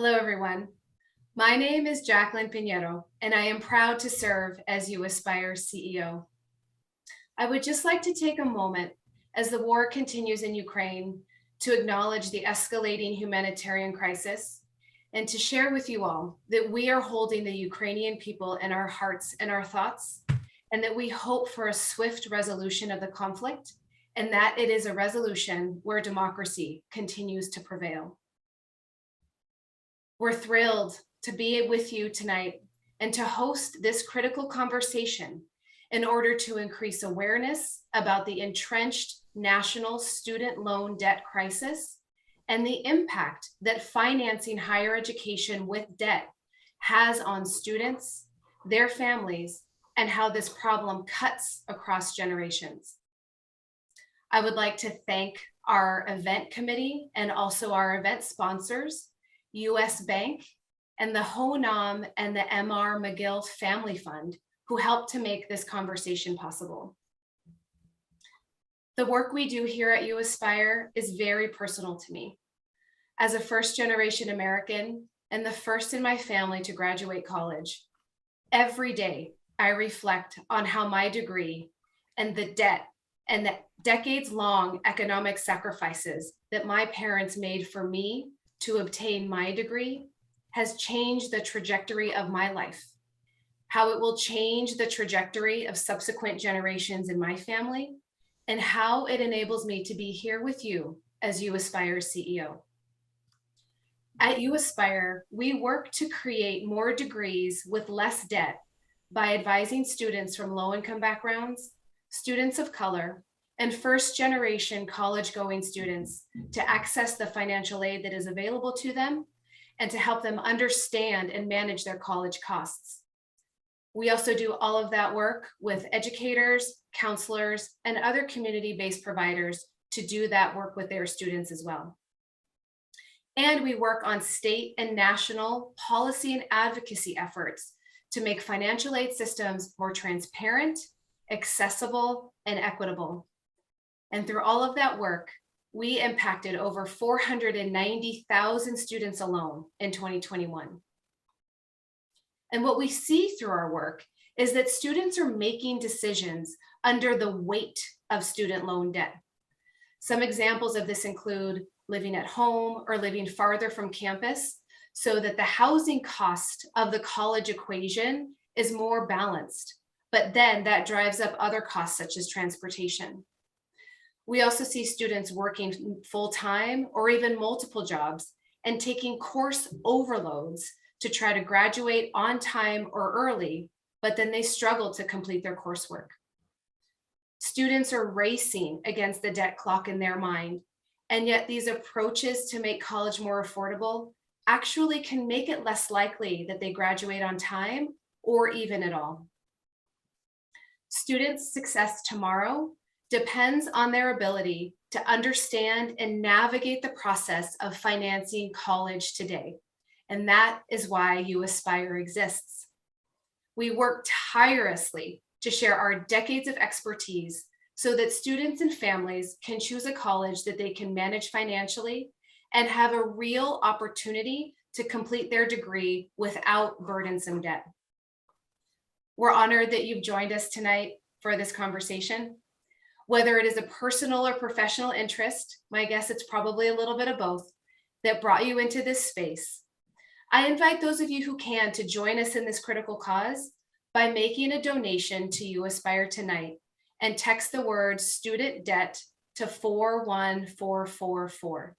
Hello, everyone. My name is Jacqueline Pinheiro, and I am proud to serve as uAspire CEO. I would just like to take a moment as the war continues in Ukraine to acknowledge the escalating humanitarian crisis and to share with you all that we are holding the Ukrainian people in our hearts and our thoughts, and that we hope for a swift resolution of the conflict, and that it is a resolution where democracy continues to prevail. We're thrilled to be with you tonight and to host this critical conversation in order to increase awareness about the entrenched national student loan debt crisis and the impact that financing higher education with debt has on students, their families, and how this problem cuts across generations. I would like to thank our event committee and also our event sponsors, US Bank, and the Honam and the MR McGill Family Fund, who helped to make this conversation possible. The work we do here at uAspire is very personal to me. As a first-generation American and the first in my family to graduate college, every day I reflect on how my degree and the debt and the decades-long economic sacrifices that my parents made for me to obtain my degree has changed the trajectory of my life, how it will change the trajectory of subsequent generations in my family, and how it enables me to be here with you as uAspire's CEO. At uAspire, we work to create more degrees with less debt by advising students from low-income backgrounds, students of color, and first-generation college-going students to access the financial aid that is available to them and to help them understand and manage their college costs. We also do all of that work with educators, counselors, and other community-based providers to do that work with their students as well. And we work on state and national policy and advocacy efforts to make financial aid systems more transparent, accessible, and equitable. And through all of that work, we impacted over 490,000 students alone in 2021. And what we see through our work is that students are making decisions under the weight of student loan debt. Some examples of this include living at home or living farther from campus so that the housing cost of the college equation is more balanced, but then that drives up other costs such as transportation. We also see students working full-time or even multiple jobs and taking course overloads to try to graduate on time or early, but then they struggle to complete their coursework. Students are racing against the debt clock in their mind, and yet these approaches to make college more affordable actually can make it less likely that they graduate on time or even at all. Students' success tomorrow depends on their ability to understand and navigate the process of financing college today. And that is why uAspire exists. We work tirelessly to share our decades of expertise so that students and families can choose a college that they can manage financially and have a real opportunity to complete their degree without burdensome debt. We're honored that you've joined us tonight for this conversation. Whether it is a personal or professional interest, my guess it's probably a little bit of both, that brought you into this space. I invite those of you who can to join us in this critical cause by making a donation to uAspire tonight and text the word student debt to 41444.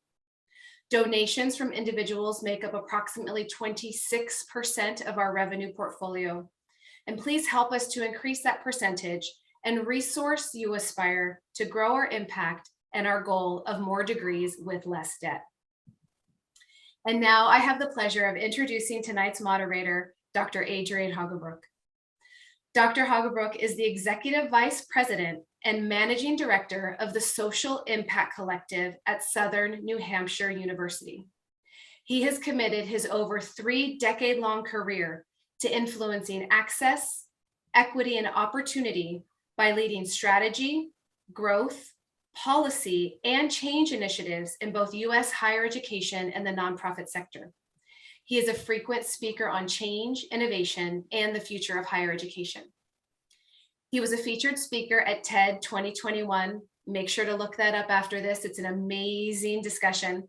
Donations from individuals make up approximately 26% of our revenue portfolio. And please help us to increase that percentage and resource uAspire to grow our impact and our goal of more degrees with less debt. And now I have the pleasure of introducing tonight's moderator, Dr. Adrian Haugabrook. Dr. Haugabrook is the Executive Vice President and Managing Director of the Social Impact Collective at Southern New Hampshire University. He has committed his over 3-decade-long career to influencing access, equity, and opportunity by leading strategy, growth, policy, and change initiatives in both U.S. higher education and the nonprofit sector. He is a frequent speaker on change, innovation, and the future of higher education. He was a featured speaker at TED 2021. Make sure to look that up after this. It's an amazing discussion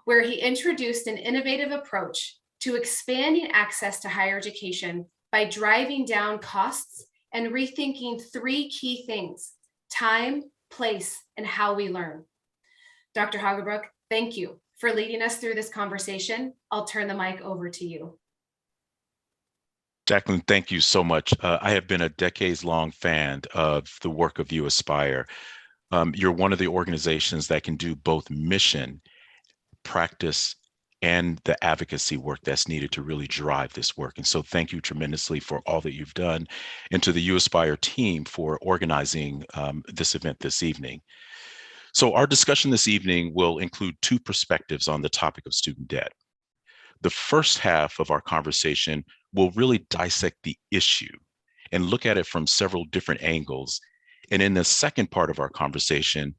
where he introduced an innovative approach to expanding access to higher education by driving down costs and rethinking three key things: time, place, and how we learn. Dr. Haugabrook, thank you for leading us through this conversation. I'll turn the mic over to you. Jacqueline, thank you so much. I have been a decades-long fan of the work of uAspire. You're one of the organizations that can do both mission, practice, and the advocacy work that's needed to really drive this work. And so thank you tremendously for all that you've done, and to the uAspire team for organizing this event this evening. So our discussion this evening will include two perspectives on the topic of student debt. The first half of our conversation will really dissect the issue and look at it from several different angles. And in the second part of our conversation,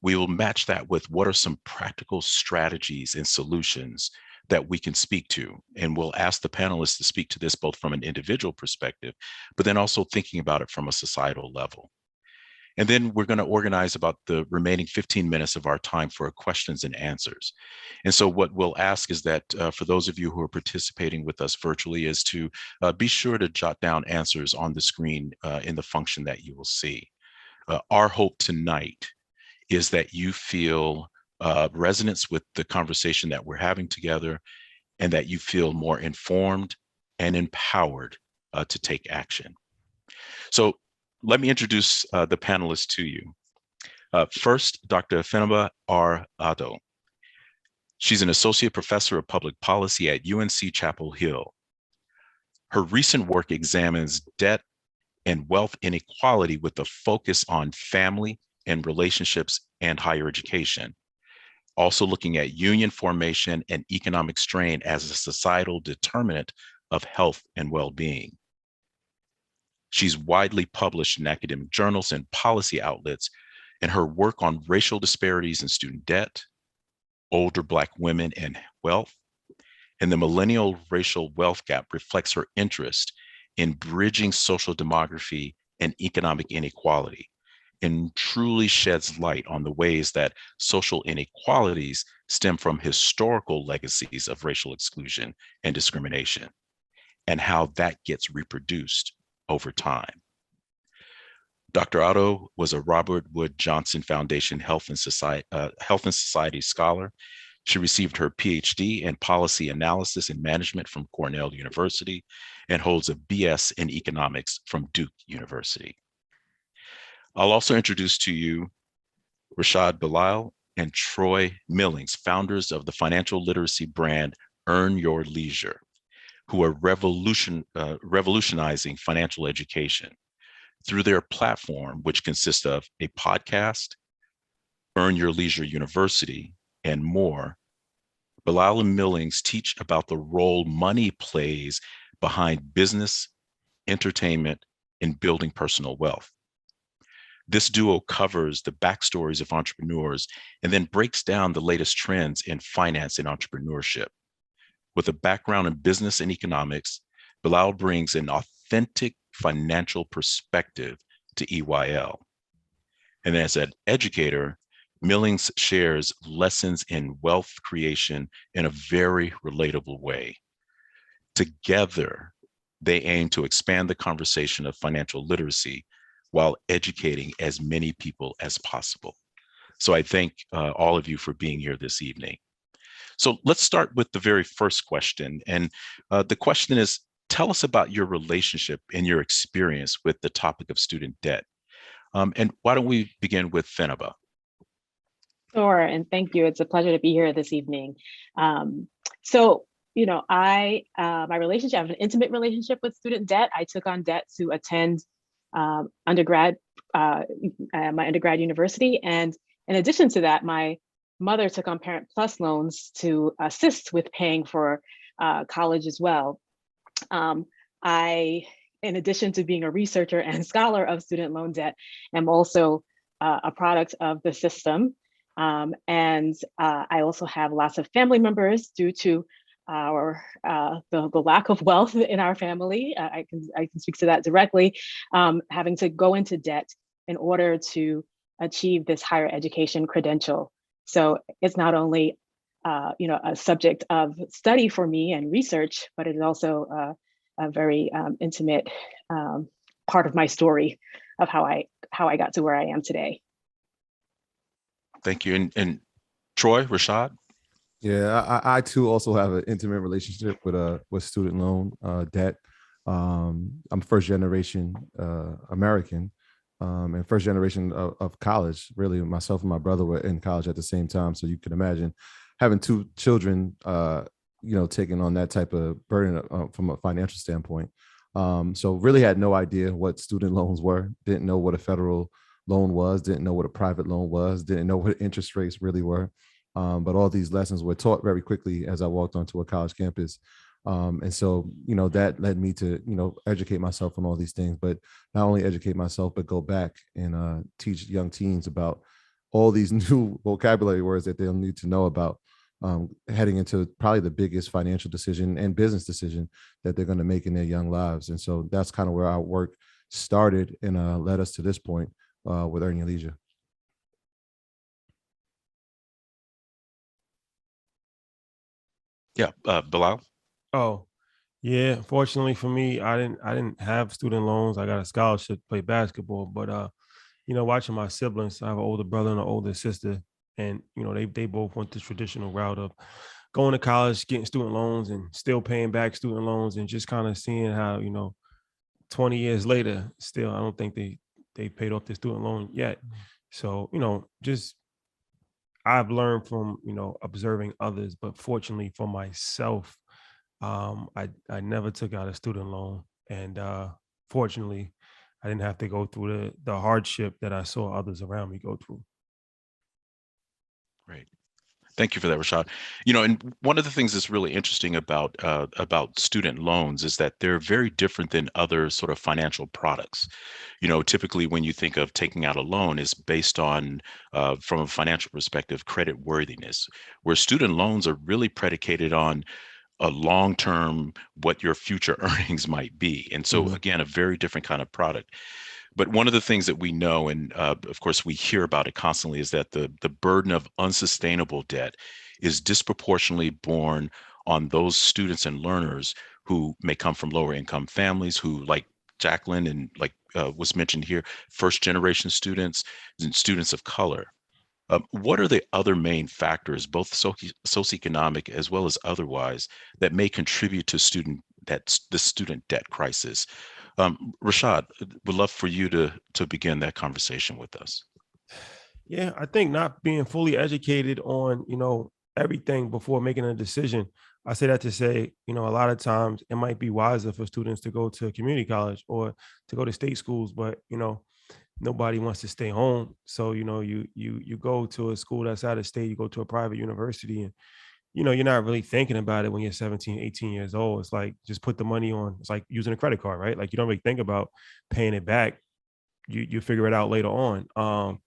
we will match that with what are some practical strategies and solutions that we can speak to. And we'll ask the panelists to speak to this both from an individual perspective, but then also thinking about it from a societal level. And then we're going to organize about the remaining 15 minutes of our time for questions and answers. And so what we'll ask is that for those of you who are participating with us virtually is to be sure to jot down answers on the screen in the function that you will see. Our hope tonight is that you feel resonance with the conversation that we're having together, and that you feel more informed and empowered to take action. So let me introduce the panelists to you. First, Dr. Fenaba R. Addo. She's an associate professor of public policy at UNC-Chapel Hill. Her recent work examines debt and wealth inequality with a focus on family and relationships and higher education. Also looking at union formation and economic strain as a societal determinant of health and well-being. She's widely published in academic journals and policy outlets, and her work on racial disparities in student debt, older Black women and wealth, and the millennial racial wealth gap reflects her interest in bridging social demography and economic inequality, and truly sheds light on the ways that social inequalities stem from historical legacies of racial exclusion and discrimination, and how that gets reproduced over time. Dr. Addo was a Robert Wood Johnson Foundation Health and Society Scholar. She received her PhD in Policy Analysis and Management from Cornell University and holds a BS in Economics from Duke University. I'll also introduce to you Rashad, Bilal, and Troy Millings, founders of the financial literacy brand Earn Your Leisure, who are revolutionizing financial education through their platform, which consists of a podcast, Earn Your Leisure University, and more. Bilal and Millings teach about the role money plays behind business, entertainment, and building personal wealth. This duo covers the backstories of entrepreneurs and then breaks down the latest trends in finance and entrepreneurship. With a background in business and economics, Bilal brings an authentic financial perspective to EYL. And as an educator, Millings shares lessons in wealth creation in a very relatable way. Together, they aim to expand the conversation of financial literacy while educating as many people as possible. So I thank all of you for being here this evening. So let's start with the very first question. And the question is, tell us about your relationship and your experience with the topic of student debt. And why don't we begin with Fenaba? Sure, and thank you. It's a pleasure to be here this evening. So, you know, my relationship, I have an intimate relationship with student debt. I took on debt to attend my undergrad university. And in addition to that, my mother took on Parent Plus loans to assist with paying for college as well. I, in addition to being a researcher and scholar of student loan debt, am also a product of the system. I also have lots of family members due to the lack of wealth in our family. I can speak to that directly. Having to go into debt in order to achieve this higher education credential. So it's not only a subject of study for me and research, but it is also a very intimate part of my story of how I got to where I am today. Thank you. And Troy, Rashad? Yeah, I too also have an intimate relationship with student loan debt. I'm first generation American, and first generation of college. Really, myself and my brother were in college at the same time, so you can imagine having two children, taking on that type of burden from a financial standpoint. So really had no idea what student loans were. Didn't know what a federal loan was. Didn't know what a private loan was. Didn't know what interest rates really were. But all these lessons were taught very quickly as I walked onto a college campus. And so, that led me to, educate myself on all these things, but not only educate myself, but go back and teach young teens about all these new vocabulary words that they'll need to know about heading into probably the biggest financial decision and business decision that they're going to make in their young lives. And so that's kind of where our work started and led us to this point with Earning Leisure. Yeah, Bilal? Oh, yeah. Fortunately for me, I didn't have student loans. I got a scholarship to play basketball, but watching my siblings, I have an older brother and an older sister, and they both went the traditional route of going to college, getting student loans, and still paying back student loans, and just kind of seeing how 20 years later, still I don't think they paid off their student loan yet. So just I've learned from observing others, but fortunately for myself, I never took out a student loan, and fortunately, I didn't have to go through the hardship that I saw others around me go through. Great. Thank you for that, Rashad. And one of the things that's really interesting about student loans is that they're very different than other sort of financial products. Typically when you think of taking out a loan is based on, from a financial perspective, credit worthiness, where student loans are really predicated on a long-term, what your future earnings might be. And so again, a very different kind of product. But one of the things that we know, and of course we hear about it constantly, is that the burden of unsustainable debt is disproportionately borne on those students and learners who may come from lower income families, who, like Jacqueline and like was mentioned here, first generation students and students of color. What are the other main factors, both socioeconomic as well as otherwise, that may contribute to the student debt crisis? Rashad, would love for you to begin that conversation with us. Yeah, I think not being fully educated on everything before making a decision. I say that to say, a lot of times it might be wiser for students to go to community college or to go to state schools, but nobody wants to stay home. So, you go to a school that's out of state, you go to a private university, and, you're not really thinking about it when you're 17, 18 years old. It's like, just put the money on. It's like using a credit card, right? Like, you don't really think about paying it back. You figure it out later on.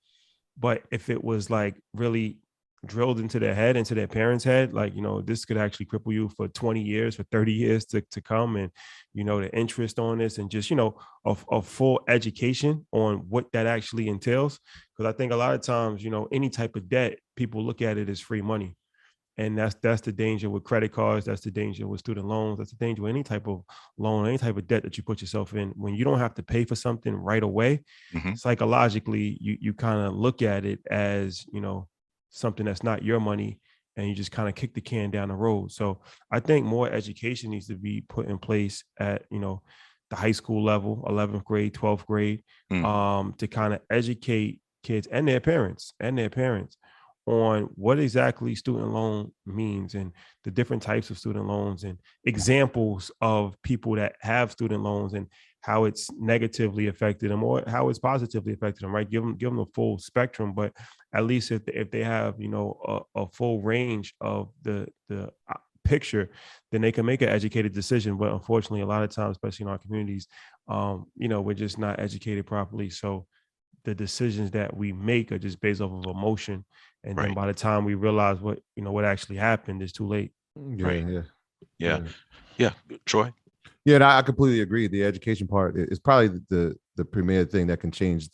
But if it was like really drilled into their head, into their parents' head, like, this could actually cripple you for 20 years, for 30 years to come. And, the interest on this, and just, a full education on what that actually entails. Because I think a lot of times, any type of debt, people look at it as free money. And that's the danger with credit cards. That's the danger with student loans. That's the danger with any type of loan, any type of debt that you put yourself in. When you don't have to pay for something right away, psychologically, you kind of look at it as, something that's not your money, and you just kind of kick the can down the road. So I think more education needs to be put in place at, the high school level, 11th grade, 12th grade, to kind of educate kids and their parents on what exactly student loan means, and the different types of student loans, and examples of people that have student loans, and how it's negatively affected them or how it's positively affected them, right? Give them the full spectrum, but at least if they have, a full range of the picture, then they can make an educated decision. But unfortunately, a lot of times, especially in our communities, we're just not educated properly. So the decisions that we make are just based off of emotion. And then by the time we realize what actually happened, it's too late. Yeah, Right. yeah. Yeah. Right. Yeah. Troy? Yeah, and I completely agree. The education part is probably the premier thing that can change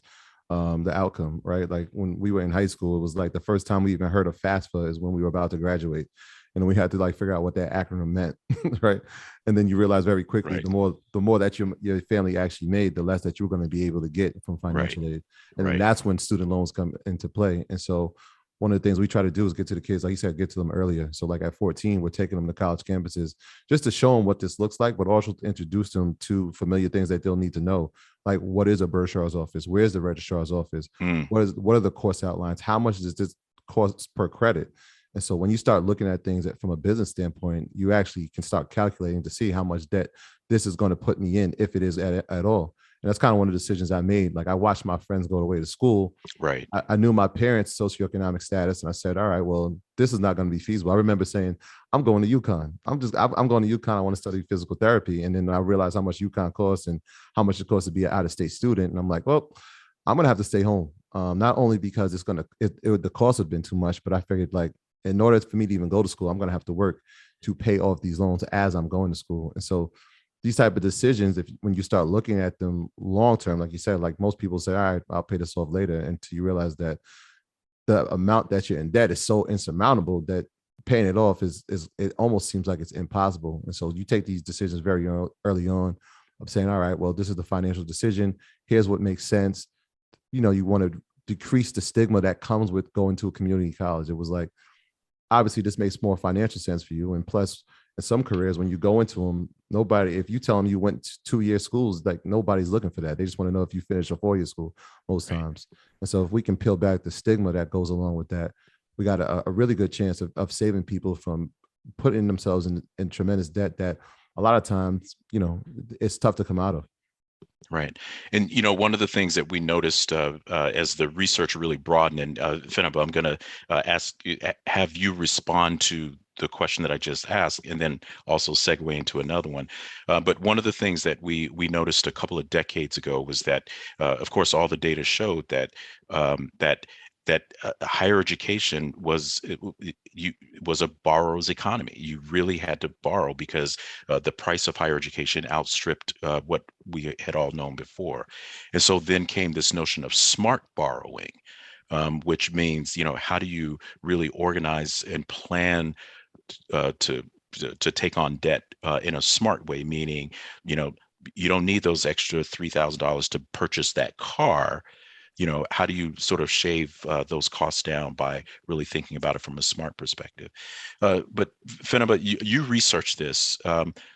the outcome, right? Like when we were in high school, it was like the first time we even heard of FAFSA is when we were about to graduate, and we had to like figure out what that acronym meant, right? And then you realize very quickly Right. the more that your family actually made, the less that you're going to be able to get from Right. financial aid, and then Right. that's when student loans come into play. And so one of the things we try to do is get to the kids, like you said, get to them earlier. So like at 14, we're taking them to college campuses just to show them what this looks like, but also to introduce them to familiar things that they'll need to know. Like, what is a bursar's office? Where's the registrar's office? Mm. What are the course outlines? How much does this cost per credit? And so when you start looking at things from a business standpoint, you actually can start calculating to see how much debt this is going to put me in, if it is at all. And that's kind of one of the decisions I made. Like, I watched my friends go away to school. Right. I knew my parents' socioeconomic status, and I said, all right, well, this is not going to be feasible. I remember saying, I'm going to UConn. I'm going to UConn. I want to study physical therapy. And then I realized how much UConn costs and how much it costs to be an out-of-state student. And I'm like, well, I'm going to have to stay home. Not only because the cost had been too much, but I figured, like, in order for me to even go to school, I'm going to have to work to pay off these loans as I'm going to school. And so these type of decisions, when you start looking at them long term, like you said, like most people say, all right, I'll pay this off later, until you realize that the amount that you're in debt is so insurmountable that paying it off is it almost seems like it's impossible. And so you take these decisions very early on of saying, all right, well, this is the financial decision. Here's what makes sense. You want to decrease the stigma that comes with going to a community college. It was like, obviously this makes more financial sense for you. And plus, in some careers, when you go into them, if you tell them you went to 2-year schools, like, nobody's looking for that. They just want to know if you finished a 4-year school most times. And so if we can peel back the stigma that goes along with that, we got a really good chance of saving people from putting themselves in tremendous debt that a lot of times, it's tough to come out of. Right. And, one of the things that we noticed as the research really broadened, and Fenaba, I'm going to have you respond to the question that I just asked, and then also segue into another one. But one of the things that we noticed a couple of decades ago was that, of course, all the data showed that higher education was a borrower's economy. You really had to borrow because the price of higher education outstripped what we had all known before. And so then came this notion of smart borrowing, which means, how do you really organize and plan to take on debt in a smart way, meaning, you don't need those extra $3,000 to purchase that car. How do you sort of shave those costs down by really thinking about it from a smart perspective? But Fenaba, you researched this.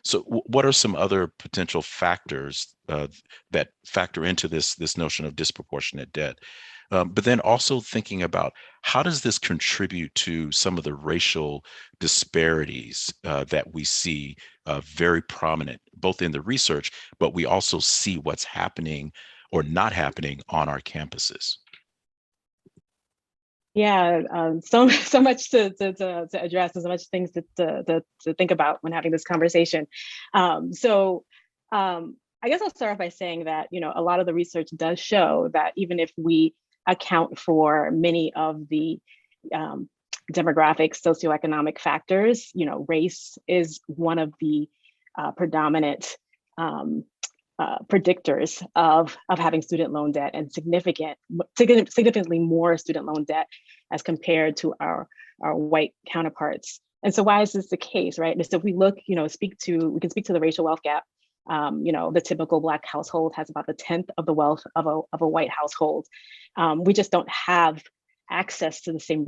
So what are some other potential factors that factor into this notion of disproportionate debt? But then also thinking about, how does this contribute to some of the racial disparities that we see very prominent, both in the research, but we also see what's happening or not happening on our campuses? Yeah, so much to address, and so much things to think about when having this conversation. I guess I'll start off by saying that a lot of the research does show that even if we account for many of the demographic, socioeconomic factors, race is one of the predominant predictors of having student loan debt, and significantly more student loan debt as compared to our white counterparts. And so why is this the case, right? And so if we look, we can speak to the racial wealth gap. The typical Black household has about the 10th of the wealth of a white household. We just don't have access to the same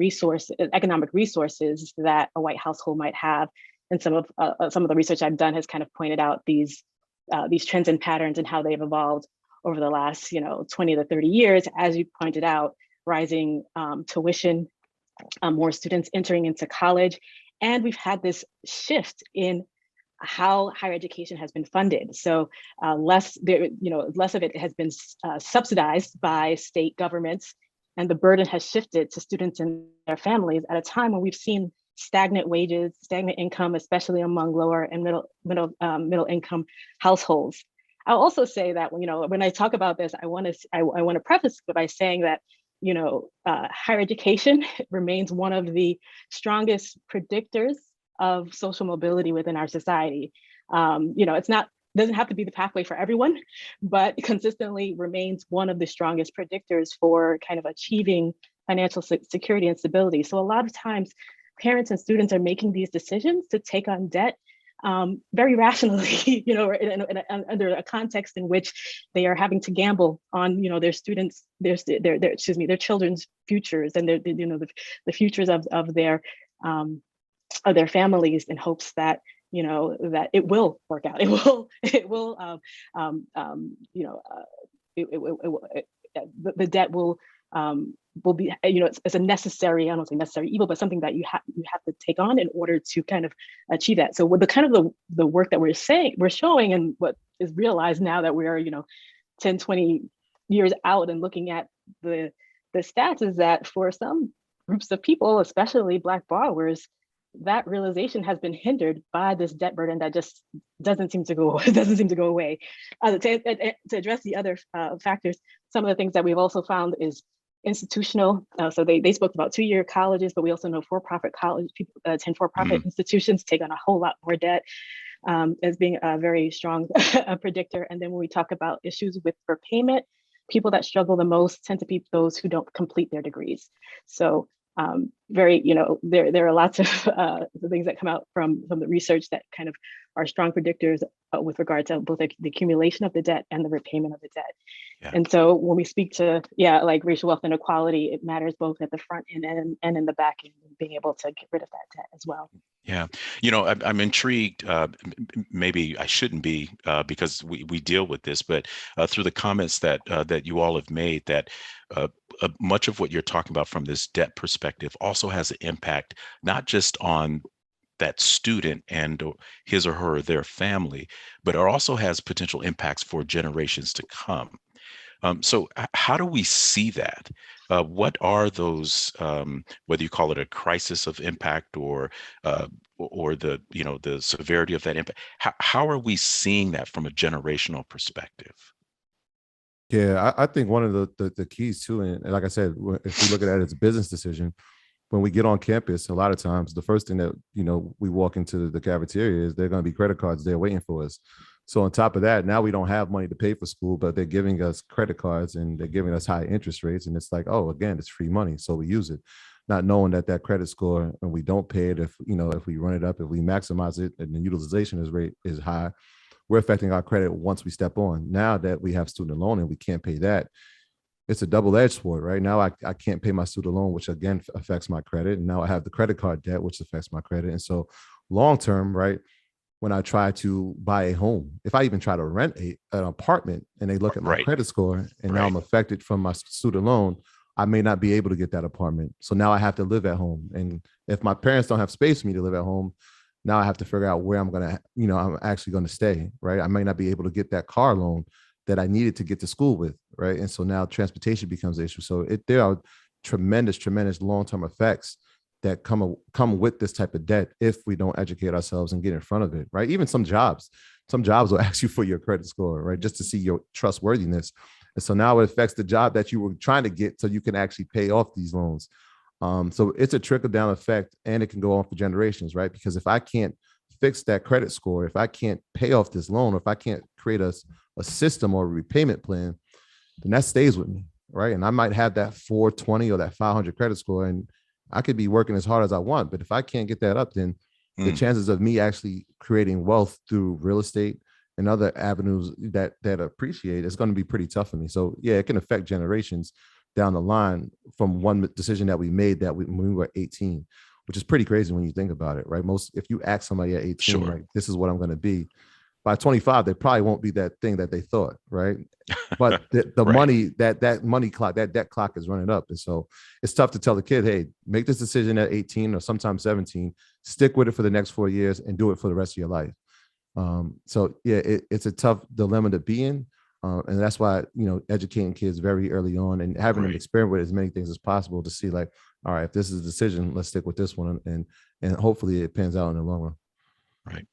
economic resources that a white household might have. And some of the research I've done has kind of pointed out these trends and patterns and how they've evolved over the last 20 to 30 years. As you pointed out, rising tuition, more students entering into college, and we've had this shift in how higher education has been funded. So less of it has been subsidized by state governments, and the burden has shifted to students and their families at a time when we've seen stagnant wages, stagnant income, especially among lower and middle income households. I'll also say that when I talk about this, I want to preface by saying that higher education remains one of the strongest predictors of social mobility within our society. It's not, doesn't have to be the pathway for everyone, but consistently remains one of the strongest predictors for kind of achieving financial security and stability. So a lot of times parents and students are making these decisions to take on debt very rationally, under a context in which they are having to gamble on, their students, their children's futures and the futures of their families, in hopes that that it will work out. The debt will be, it's a necessary, I don't say necessary evil, but something that you have to take on in order to kind of achieve that. So with the kind of the work that we're showing, and what is realized now that we are 10, 20 years out and looking at the stats, is that for some groups of people, especially Black borrowers, that realization has been hindered by this debt burden that just doesn't seem to go away. To address the other factors, some of the things that we've also found is institutional. So they spoke about 2-year colleges, but we also know for-profit college people attend for-profit institutions, take on a whole lot more debt, as being a very strong predictor. And then when we talk about issues with repayment, people that struggle the most tend to be those who don't complete their degrees. So there are lots of things that come out from the research that kind of are strong predictors with regard to both the accumulation of the debt and the repayment of the debt. Yeah. And so when we speak to, like racial wealth inequality, it matters both at the front end and in the back end, being able to get rid of that debt as well. Yeah, I'm intrigued. Maybe I shouldn't be because we deal with this, but through the comments that you all have made, that much of what you're talking about from this debt perspective also has an impact, not just on that student and his or her, their family, but it also has potential impacts for generations to come. So how do we see that? What are those, whether you call it a crisis of impact or the, the severity of that impact? How are we seeing that from a generational perspective? Yeah, I think one of the keys too, and like I said, if we look at it as a business decision, when we get on campus, a lot of times the first thing that, we walk into the cafeteria is there are going to be credit cards there waiting for us. So on top of that, now we don't have money to pay for school, but they're giving us credit cards and they're giving us high interest rates. And it's like, oh, again, it's free money. So we use it, not knowing that credit score, and we don't pay it, if we run it up, if we maximize it and the utilization rate is high, we're affecting our credit once we step on. Now that we have student loan and we can't pay that, it's a double-edged sword, right? Now I can't pay my student loan, which again affects my credit. And now I have the credit card debt, which affects my credit. And so long-term, right, when I try to buy a home, if I even try to rent an apartment and they look at my credit score and now I'm affected from my student loan, I may not be able to get that apartment. So now I have to live at home. And if my parents don't have space for me to live at home, now I have to figure out where I'm going to, I'm actually going to stay, right? I may not be able to get that car loan that I needed to get to school with, right? And so now transportation becomes an issue. So there are tremendous long-term effects that come with this type of debt if we don't educate ourselves and get in front of it, right? Even some jobs will ask you for your credit score, right? Just to see your trustworthiness. And so now it affects the job that you were trying to get so you can actually pay off these loans. So it's a trickle-down effect, and it can go on for generations, right? Because if I can't fix that credit score, if I can't pay off this loan, or if I can't create a system or a repayment plan, then that stays with me, right? And I might have that 420 or that 500 credit score, and I could be working as hard as I want, but if I can't get that up, then the chances of me actually creating wealth through real estate and other avenues that appreciate is going to be pretty tough for me. So yeah, it can affect generations down the line from one decision that we made when we were 18, which is pretty crazy when you think about it, right? If you ask somebody at 18, like, this is what I'm going to be, by 25, they probably won't be that thing that they thought, right? But the money, that money clock, that debt clock is running up. And so it's tough to tell the kid, hey, make this decision at 18 or sometimes 17, stick with it for the next 4 years and do it for the rest of your life. So yeah, it's a tough dilemma to be in. And that's why, educating kids very early on and having them experiment with as many things as possible to see, like, all right, if this is a decision, let's stick with this one. And hopefully it pans out in the long run. Right.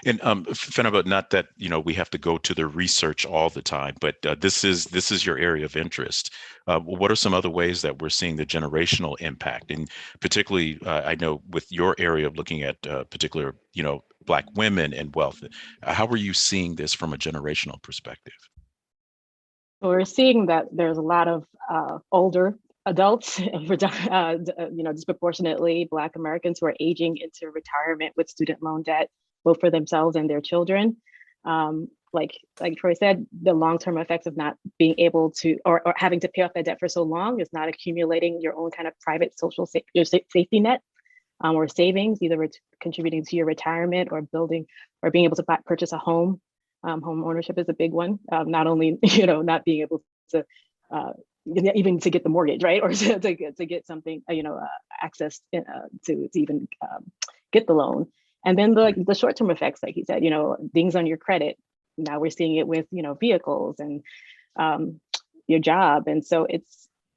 And Fenaba, not that we have to go to the research all the time, but this is your area of interest. What are some other ways that we're seeing the generational impact? And particularly, I know with your area of looking at particular, Black women and wealth, how are you seeing this from a generational perspective? So we're seeing that there's a lot of older adults, disproportionately Black Americans who are aging into retirement with student loan debt, both for themselves and their children. Like Troy said, the long-term effects of not being able to, or having to pay off that debt for so long is not accumulating your own kind of private social safety net or savings, either contributing to your retirement or building or being able to purchase a home. Home ownership is a big one. Not only, not being able to even to get the mortgage, right? Or to get something, access to even get the loan. And then the short-term effects, like he said, things on your credit. Now we're seeing it with, vehicles and your job. And so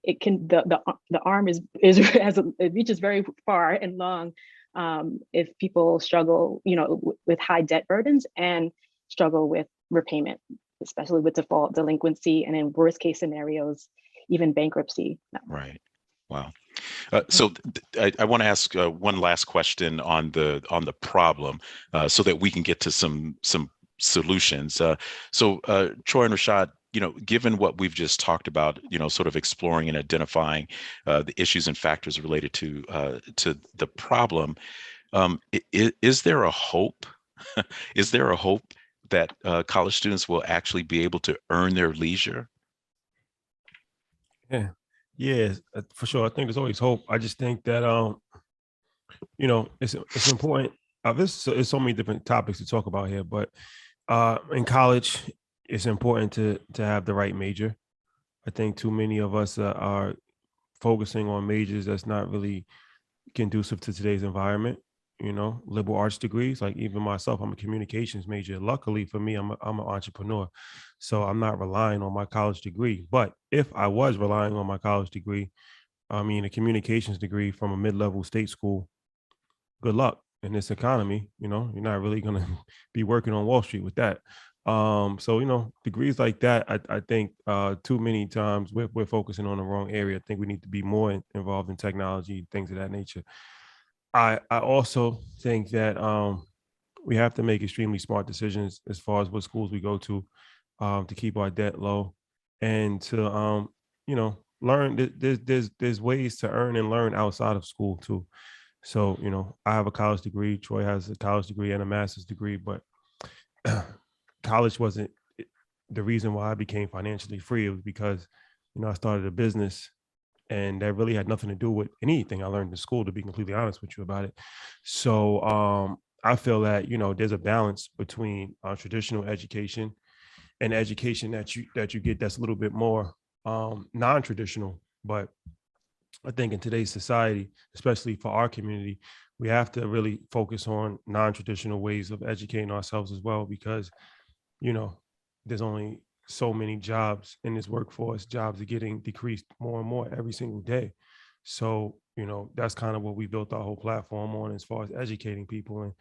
the arm it reaches very far and long if people struggle, with high debt burdens and struggle with repayment, especially with default, delinquency, and in worst case scenarios, even bankruptcy. Right. Wow. So I want to ask one last question on the problem, so that we can get to some solutions. So Troy and Rashad, given what we've just talked about, sort of exploring and identifying the issues and factors related to the problem, is there a hope? Is there a hope that college students will actually be able to earn their leisure? Yeah, for sure. I think there's always hope. I just think that it's important. There's so many different topics to talk about here, but in college, it's important to have the right major. I think too many of us are focusing on majors that's not really conducive to today's environment. Liberal arts degrees, like even myself, I'm a communications major. Luckily for me, I'm an entrepreneur, so I'm not relying on my college degree. But if I was relying on my college degree, a communications degree from a mid-level state school, good luck in this economy. You're not really going to be working on Wall Street with that. So degrees like that, I think too many times we're focusing on the wrong area. I think we need to be more involved in technology, things of that nature. I also think that we have to make extremely smart decisions as far as what schools we go to keep our debt low, and to learn. There's ways to earn and learn outside of school too. So I have a college degree. Troy has a college degree and a master's degree, but college wasn't the reason why I became financially free. It was because I started a business. And that really had nothing to do with anything I learned in school, to be completely honest with you about it. So I feel that, there's a balance between traditional education and education that you get that's a little bit more non-traditional. But I think in today's society, especially for our community, we have to really focus on non-traditional ways of educating ourselves as well, because, there's only so many jobs in this workforce. Jobs are getting decreased more and more every single day. So, that's kind of what we built our whole platform on, as far as educating people and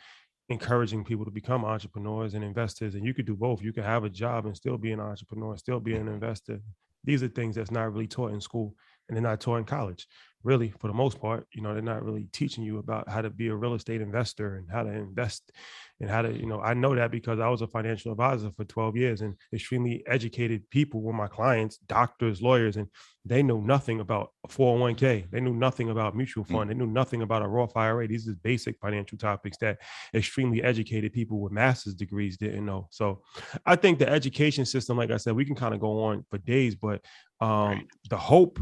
encouraging people to become entrepreneurs and investors. And you could do both. You could have a job and still be an entrepreneur, still be an investor. These are things that's not really taught in school, and they're not taught in college. Really, for the most part, they're not really teaching you about how to be a real estate investor and how to invest and how to, I know that because I was a financial advisor for 12 years, and extremely educated people were my clients, doctors, lawyers, and they know nothing about a 401k. They knew nothing about mutual fund. They knew nothing about a Roth IRA. These are basic financial topics that extremely educated people with master's degrees didn't know. So I think the education system, like I said, we can kind of go on for days, but the hope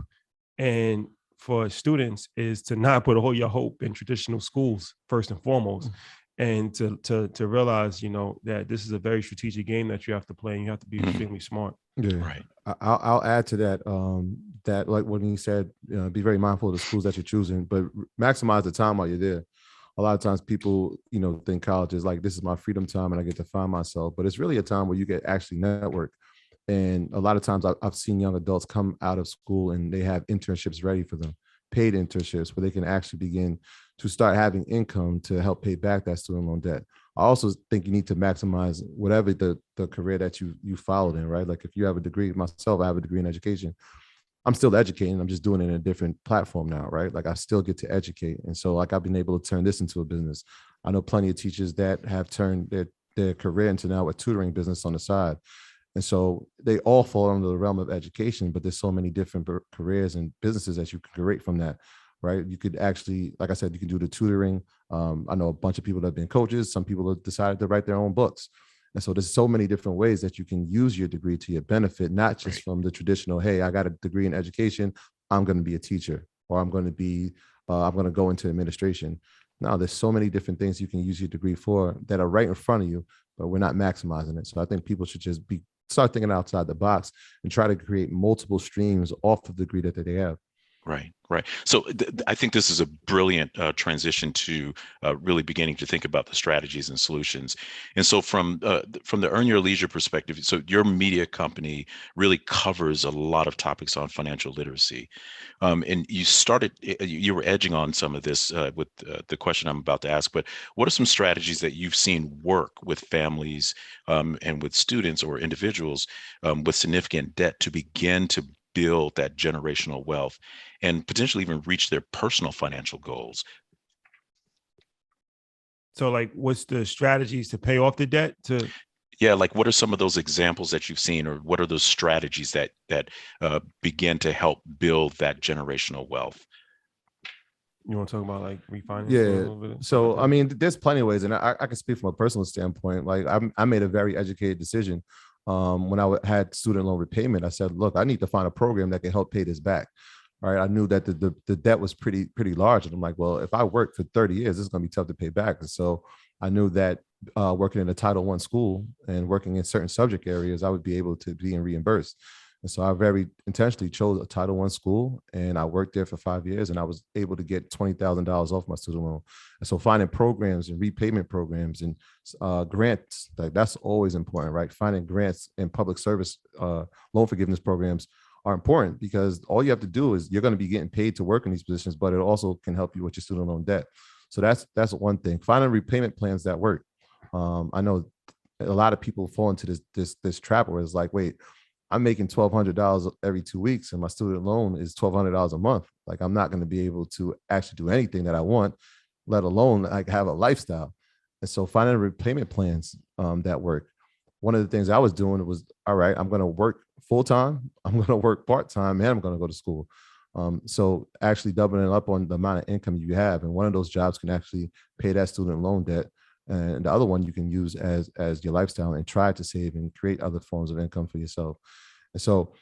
and for students is to not put all your hope in traditional schools first and foremost, and to realize, that this is a very strategic game that you have to play, and you have to be extremely smart. Yeah, right. I'll add to that. That, like when he said, be very mindful of the schools that you're choosing, but maximize the time while you're there. A lot of times people, think college is like, this is my freedom time and I get to find myself, but it's really a time where you get actually network. And a lot of times I've seen young adults come out of school and they have internships ready for them, paid internships where they can actually begin to start having income to help pay back that student loan debt. I also think you need to maximize whatever the career that you followed in, right? Like if you have a degree, myself, I have a degree in education. I'm still educating. I'm just doing it in a different platform now, right? Like I still get to educate. And so like I've been able to turn this into a business. I know plenty of teachers that have turned their career into now a tutoring business on the side. And so they all fall under the realm of education, but there's so many different careers and businesses that you can create from that, right? You could actually, like I said, you can do the tutoring. I know a bunch of people that have been coaches. Some people have decided to write their own books. And so there's so many different ways that you can use your degree to your benefit, not just from the traditional, hey, I got a degree in education, I'm going to be a teacher, or I'm going to go into administration. No, there's so many different things you can use your degree for that are right in front of you, but we're not maximizing it. So I think people should just start thinking outside the box and try to create multiple streams off of the degree that they have. Right, right. So I think this is a brilliant transition to really beginning to think about the strategies and solutions. And so from the Earn Your Leisure perspective, so your media company really covers a lot of topics on financial literacy. And you were edging on some of this with the question I'm about to ask, but what are some strategies that you've seen work with families and with students or individuals with significant debt to begin to build that generational wealth and potentially even reach their personal financial goals? So like, what's the strategies to pay off the debt? Yeah, like what are some of those examples that you've seen, or what are those strategies that begin to help build that generational wealth? You want to talk about like refinancing a Yeah. little bit? So, I mean, there's plenty of ways, and I can speak from a personal standpoint. Like I made a very educated decision when I had student loan repayment. I said, look, I need to find a program that can help pay this back. All right. I knew that the debt was pretty large. And I'm like, well, if I work for 30 years, this is going to be tough to pay back. And so I knew that working in a Title I school and working in certain subject areas, I would be able to be reimbursed. And so I very intentionally chose a Title I school, and I worked there for 5 years, and I was able to get $20,000 off my student loan. And so finding programs and repayment programs and grants, that's always important, right? Finding grants and public service loan forgiveness programs are important, because all you have to do is you're going to be getting paid to work in these positions, but it also can help you with your student loan debt. So that's one thing. Finding repayment plans that work. I know a lot of people fall into this trap where it's like, wait, I'm making $1,200 every 2 weeks, and my student loan is $1,200 a month. Like I'm not going to be able to actually do anything that I want, let alone like have a lifestyle. And so finding repayment plans that work. One of the things I was doing was, all right, I'm going to work full time, I'm going to work part time, and I'm going to go to school. So actually doubling up on the amount of income you have, and one of those jobs can actually pay that student loan debt, and the other one you can use as your lifestyle and try to save and create other forms of income for yourself. And so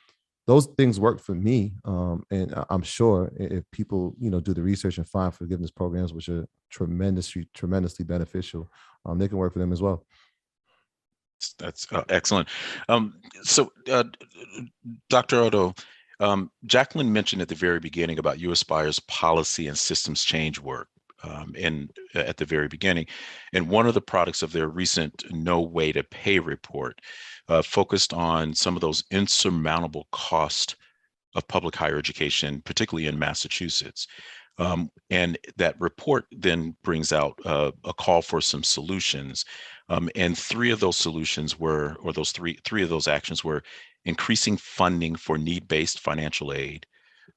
those things work for me, and I'm sure if people do the research and find forgiveness programs which are tremendously beneficial, they can work for them as well. That's excellent. So Dr. Addo, Jacqueline mentioned at the very beginning about uAspire's policy and systems change work. At the very beginning, and one of the products of their recent No Way to Pay report focused on some of those insurmountable costs of public higher education, particularly in Massachusetts. And that report then brings out a call for some solutions. And three of those solutions were, or those three of those actions were, increasing funding for need-based financial aid.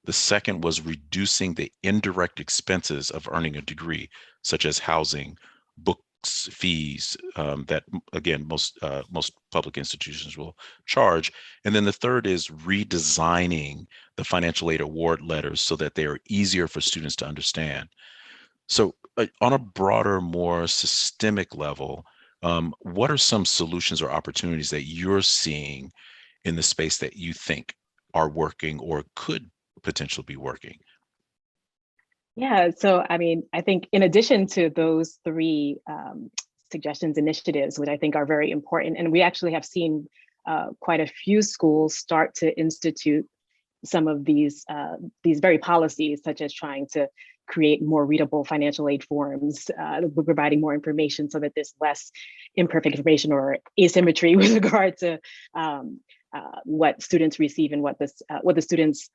The second was reducing the indirect expenses of earning a degree, such as housing, books, fees, that again, most public institutions will charge. And then the third is redesigning the financial aid award letters so that they are easier for students to understand. So on a broader, more systemic level, what are some solutions or opportunities that you're seeing in the space that you think are working or could potentially be working? Yeah, so I mean, I think in addition to those three suggestions, initiatives, which I think are very important, and we actually have seen quite a few schools start to institute some of these very policies, such as trying to create more readable financial aid forms, providing more information so that there's less imperfect information or asymmetry with regard to what students receive and what the students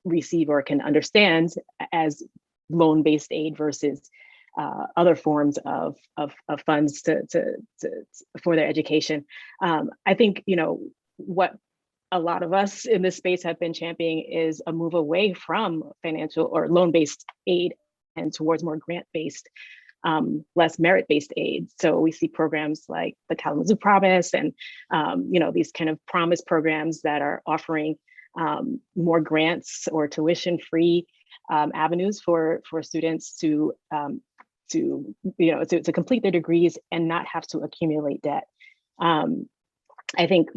receive or can understand as loan-based aid versus other forms of funds for their education. I think, what a lot of us in this space have been championing is a move away from financial or loan-based aid and towards more grant-based, less merit-based aid. So we see programs like the Kalamazoo Promise and these kind of promise programs that are offering more grants or tuition-free avenues for students to complete their degrees and not have to accumulate debt. I think,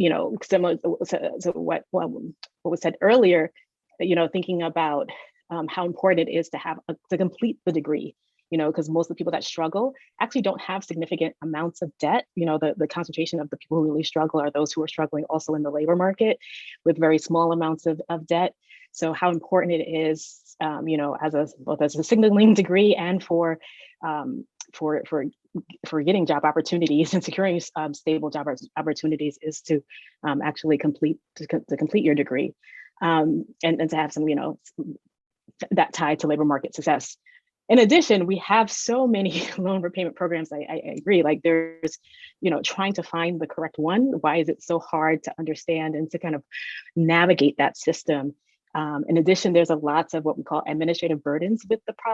similar to what was said earlier, thinking about how important it is to complete the degree, because most of the people that struggle actually don't have significant amounts of debt. The concentration of the people who really struggle are those who are struggling also in the labor market with very small amounts of debt. So how important it is, both as a signaling degree and for getting job opportunities and securing stable job opportunities is to actually complete your degree, and to have some that tied to labor market success. In addition, we have so many loan repayment programs. I agree. Like there's, trying to find the correct one. Why is it so hard to understand and to kind of navigate that system? In addition, there's a lots of what we call administrative burdens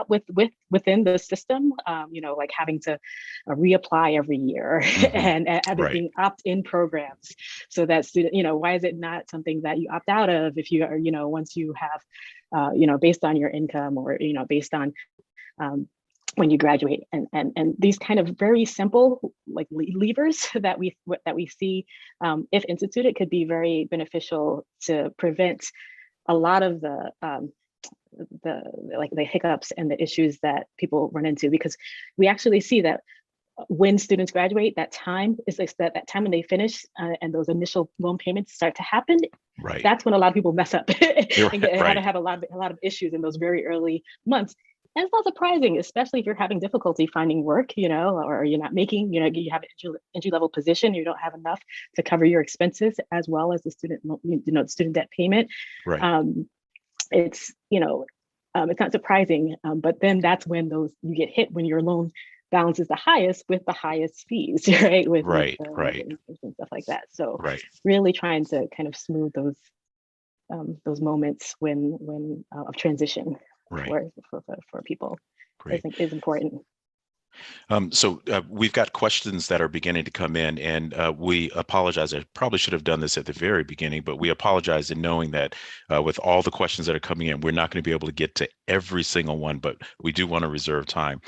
within the system. Like having to reapply every year and there being opt-in programs, so that student, why is it not something that you opt out of if you are, once you have, based on your income or based on when you graduate, and these kind of very simple like levers that we see, if instituted, could be very beneficial to prevent a lot of the hiccups and the issues that people run into, because we actually see that when students graduate, that time is like that time when they finish and those initial loan payments start to happen. Right. That's when a lot of people mess up and right. have a lot of issues in those very early months. And it's not surprising, especially if you're having difficulty finding work, or you're not making, you have an entry-level position, you don't have enough to cover your expenses as well as the student debt payment. Right. It's not surprising, but then that's when you get hit when your loan balance is the highest with the highest fees, right? With and stuff like that. So really trying to kind of smooth those moments when of transition. For people, I think is important. So we've got questions that are beginning to come in, and we apologize. I probably should have done this at the very beginning, but we apologize in knowing that with all the questions that are coming in, we're not going to be able to get to every single one, but we do want to reserve time.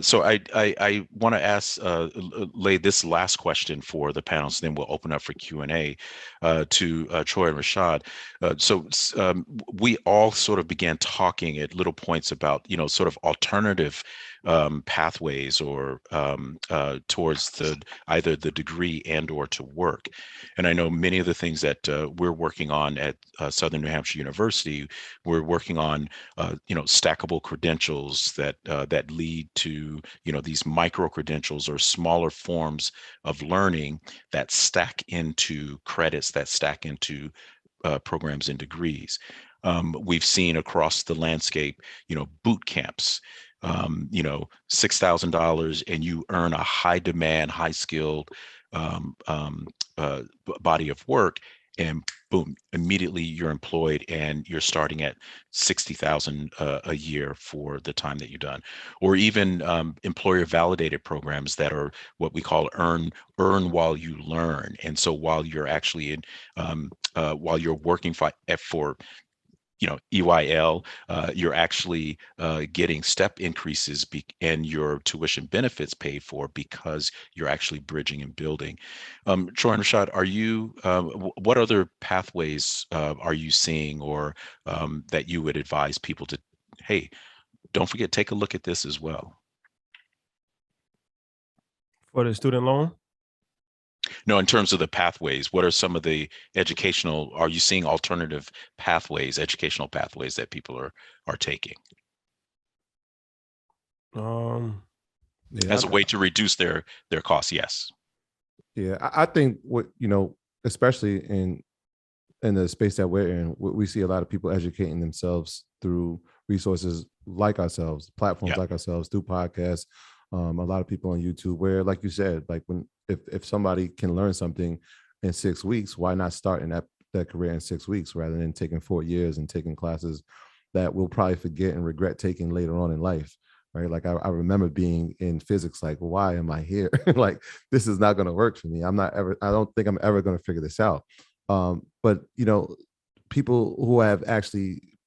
So I want to lay this last question for the panel, so then we'll open up for Q&A to Troy and Rashad. We all sort of began talking at little points about, sort of alternative pathways or towards either the degree and or to work. And I know many of the things that we're working on at Southern New Hampshire University, we're working on stackable credentials that lead to these micro credentials or smaller forms of learning that stack into credits, that stack into programs and degrees. We've seen across the landscape, boot camps, $6,000 and you earn a high demand, high skilled body of work, and boom, immediately you're employed and you're starting at $60,000 a year for the time that you've done. Or even employer validated programs that are what we call earn while you learn. And so while you're actually while you're working for EYL, you're actually getting step increases and your tuition benefits paid for because you're actually bridging and building. Troy and Rashad, what other pathways are you seeing or that you would advise people to, hey, don't forget, take a look at this as well? For the student loan? No, in terms of the pathways, what are some of the are you seeing alternative pathways, educational pathways that people are taking? As a way to reduce their costs, yes. Yeah, I think especially in the space that we're in, we see a lot of people educating themselves through resources like ourselves, platforms Yeah. like ourselves, through podcasts, a lot of people on YouTube, where, like you said, like if somebody can learn something in 6 weeks, why not start in that career in 6 weeks rather than taking 4 years and taking classes that we'll probably forget and regret taking later on in life. Right. Like I remember being in physics, like, why am I here? Like, this is not going to work for me. I don't think I'm ever going to figure this out. But, people who have actually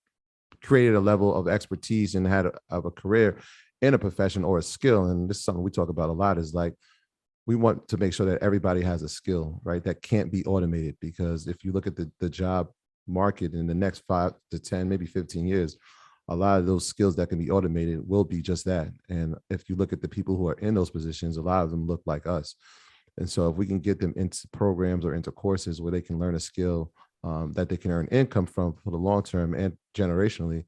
created a level of expertise and had a career in a profession or a skill, and this is something we talk about a lot, is like, we want to make sure that everybody has a skill, right, that can't be automated. Because if you look at the job market in the next 5 to 10, maybe 15 years, a lot of those skills that can be automated will be just that. And if you look at the people who are in those positions, a lot of them look like us. And so if we can get them into programs or into courses where they can learn a skill that they can earn income from for the long term and generationally,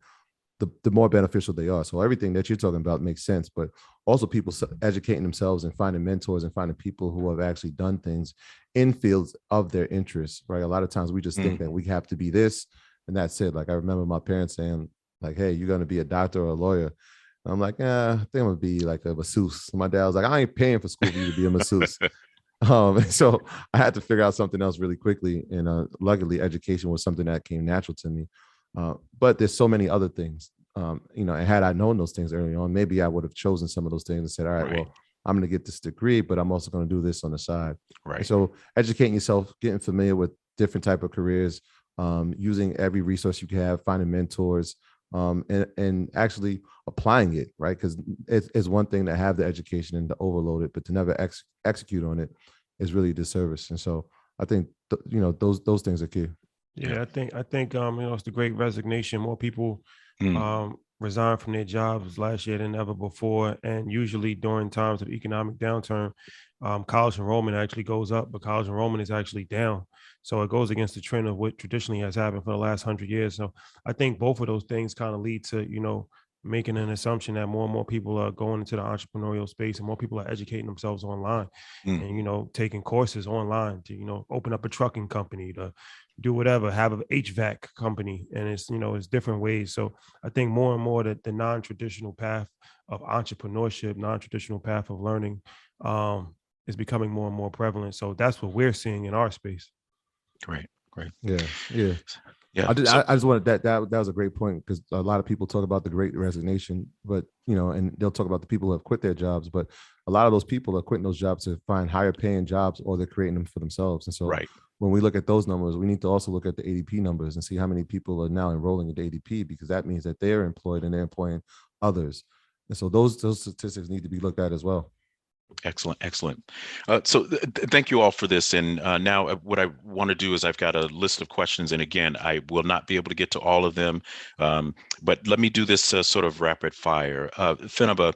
the more beneficial they are. So everything that you're talking about makes sense, but also people educating themselves and finding mentors and finding people who have actually done things in fields of their interests, right? A lot of times we just think that we have to be this and that's it. Like, I remember my parents saying, like, hey, you're going to be a doctor or a lawyer. And I'm like, I think I'm going to be like a masseuse. My dad was like, I ain't paying for school for you to be a masseuse. So I had to figure out something else really quickly. And luckily, education was something that came natural to me. But there's so many other things, and had I known those things early on, maybe I would have chosen some of those things and said, all right, well, I'm going to get this degree, but I'm also going to do this on the side. Right. And so educating yourself, getting familiar with different type of careers, using every resource you can have, finding mentors, and actually applying it, right? Because it's one thing to have the education and to overload it, but to never execute on it is really a disservice. And so I think those things are key. Yeah, I think it's the great resignation. More people resign from their jobs last year than ever before, and usually during times of economic downturn, college enrollment actually goes up, but college enrollment is actually down. So it goes against the trend of what traditionally has happened for the last 100 years. So I think both of those things kind of lead to making an assumption that more and more people are going into the entrepreneurial space, and more people are educating themselves online, and taking courses online to open up a trucking company, to do whatever, have an HVAC company, and it's different ways. So I think more and more that the non-traditional path of entrepreneurship, non-traditional path of learning, is becoming more and more prevalent. So that's what we're seeing in our space. Great. Yeah. Yeah. I just wanted that was a great point, because a lot of people talk about the great resignation, but and they'll talk about the people who have quit their jobs, but a lot of those people are quitting those jobs to find higher paying jobs, or they're creating them for themselves. And so when we look at those numbers, we need to also look at the ADP numbers and see how many people are now enrolling in the ADP, because that means that they're employed and they're employing others. And so those statistics need to be looked at as well. Excellent. So thank you all for this. And now what I want to do is, I've got a list of questions. And again, I will not be able to get to all of them, but let me do this sort of rapid fire. Fenaba,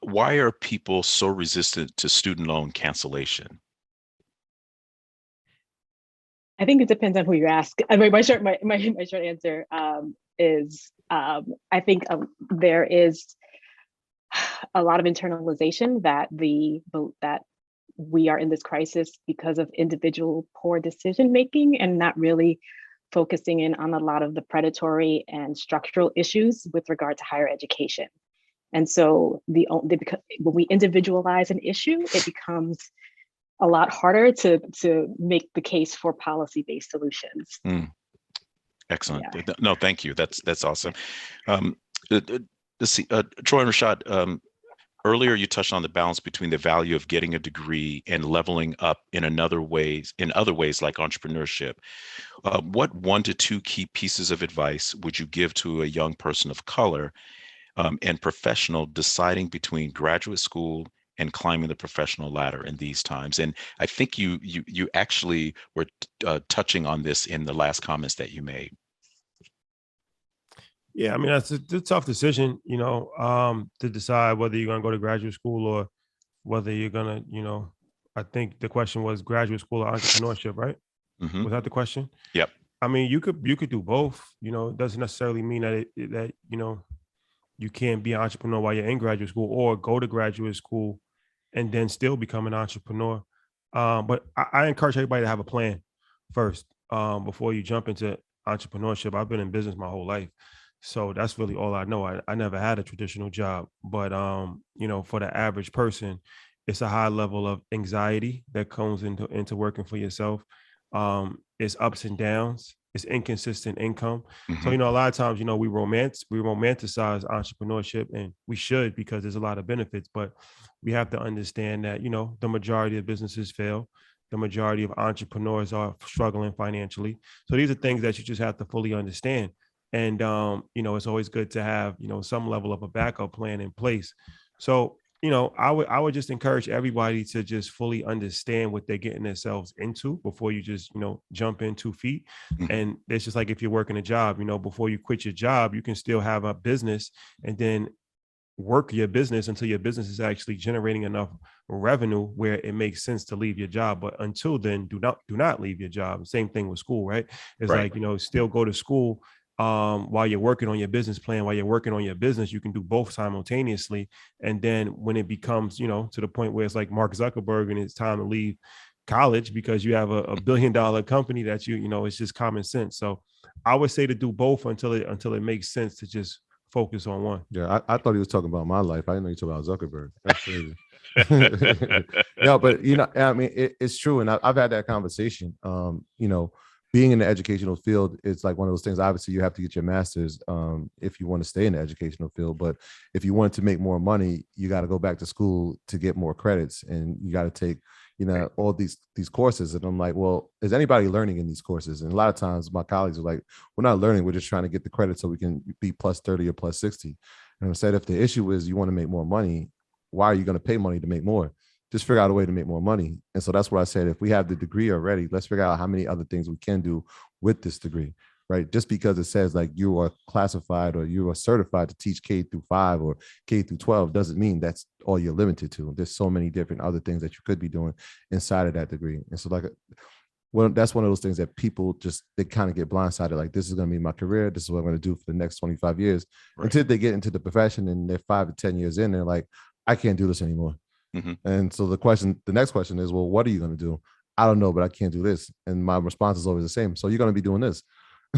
why are people so resistant to student loan cancellation? I think it depends on who you ask. I mean, my short answer is I think there is a lot of internalization that we are in this crisis because of individual poor decision making, and not really focusing in on a lot of the predatory and structural issues with regard to higher education. And so when we individualize an issue, it becomes a lot harder to make the case for policy-based solutions. Excellent. Yeah. No, thank you. That's awesome. Let's see, Troy and Rashad, earlier you touched on the balance between the value of getting a degree and leveling up in other ways like entrepreneurship. What 1 to 2 key pieces of advice would you give to a young person of color and professional deciding between graduate school and climbing the professional ladder in these times? And I think you actually were touching on this in the last comments that you made. Yeah, I mean, that's a tough decision, to decide whether you're going to go to graduate school or whether you're going to, I think the question was graduate school or entrepreneurship, right? Mm-hmm. Was that the question? Yep. I mean, you could do both. It doesn't necessarily mean that you can't be an entrepreneur while you're in graduate school, or go to graduate school and then still become an entrepreneur. But I encourage everybody to have a plan first before you jump into entrepreneurship. I've been in business my whole life. So that's really all I know. I never had a traditional job, but you know, for the average person, it's a high level of anxiety that comes into working for yourself. It's ups and downs. It's inconsistent income. So, Hmm. you know, a lot of times, you know, we romanticize entrepreneurship, and we should, because there's a lot of benefits, but we have to understand that, you know, the majority of businesses fail. The majority of entrepreneurs are struggling financially. So these are things that you just have to fully understand. And you know, it's always good to have, you know, some level of a backup plan in place. So, you know, I would just encourage everybody to just fully understand what they're getting themselves into before you just, you know, jump in 2 feet. Hmm. And it's just like if you're working a job, you know, before you quit your job, you can still have a business, and then work your business until your business is actually generating enough revenue where it makes sense to leave your job. But until then, do not leave your job. Same thing with school, right? It's Right. like, you know, still go to school while you're working on your business plan. While you're working on your business, you can do both simultaneously. And then when it becomes, you know, to the point where it's like Mark Zuckerberg and it's time to leave college because you have a billion-dollar company that you know, it's just common sense. So I would say to do both until it makes sense to just focus on one. Yeah, I thought he was talking about my life. I didn't know you were talking about Zuckerberg. That's crazy. No, but you know, I mean, it's true, and I've had that conversation. You know, being in the educational field, it's like one of those things. Obviously, you have to get your master's if you want to stay in the educational field. But if you want to make more money, you got to go back to school to get more credits, and you got to take, you know, all these courses. And I'm like, well, is anybody learning in these courses? And a lot of times, my colleagues are like, we're not learning. We're just trying to get the credit so we can be plus 30 or plus 60. And I said, if the issue is you want to make more money, why are you going to pay money to make more? Just figure out a way to make more money. And so that's what I said. If we have the degree already, let's figure out how many other things we can do with this degree, right? Just because it says like you are classified or you are certified to teach K-5 or K-12 doesn't mean that's all you're limited to. There's so many different other things that you could be doing inside of that degree. And so like, well, that's one of those things that people just, they kind of get blindsided. Like, this is going to be my career. This is what I'm going to do for the next 25 years Right. until they get into the profession and they're 5 to 10 years in. They're like, I can't do this anymore. Hmm. And so the next question is, well, what are you going to do? I don't know, but I can't do this. And my response is always the same. So you're going to be doing this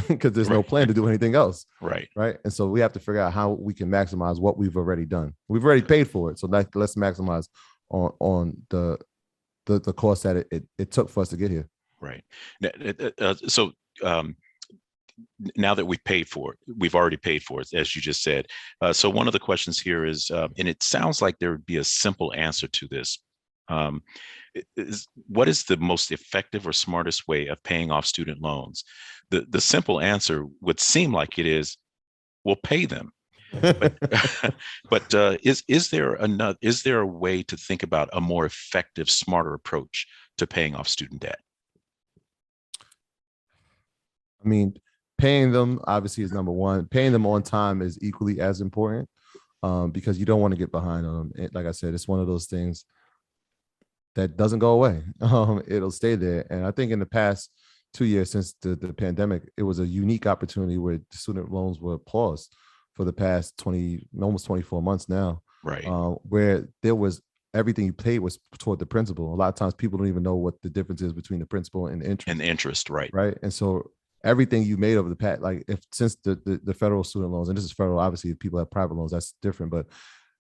because there's no plan to do anything else. Right. Right. And so we have to figure out how we can maximize what we've already done. We've already paid for it. So let's maximize on the cost that it took for us to get here. Right. So now that we've paid for it, we've already paid for it, as you just said. So one of the questions here is, and it sounds like there would be a simple answer to this. What is the most effective or smartest way of paying off student loans? The simple answer would seem like it is, we'll pay them. But but is there a way to think about a more effective, smarter approach to paying off student debt? I mean, paying them obviously is number one. Paying them on time is equally as important because you don't want to get behind on them. Like I said, it's one of those things that doesn't go away. It'll stay there. And I think in the past 2 years since the pandemic, it was a unique opportunity where student loans were paused for the past 20, almost 24 months now. Right. Where there was everything you paid was toward the principal. A lot of times people don't even know what the difference is between the principal and the interest. And the interest, right. Right. And so everything you made over the past, like since the federal student loans, and this is federal, obviously if people have private loans, that's different, but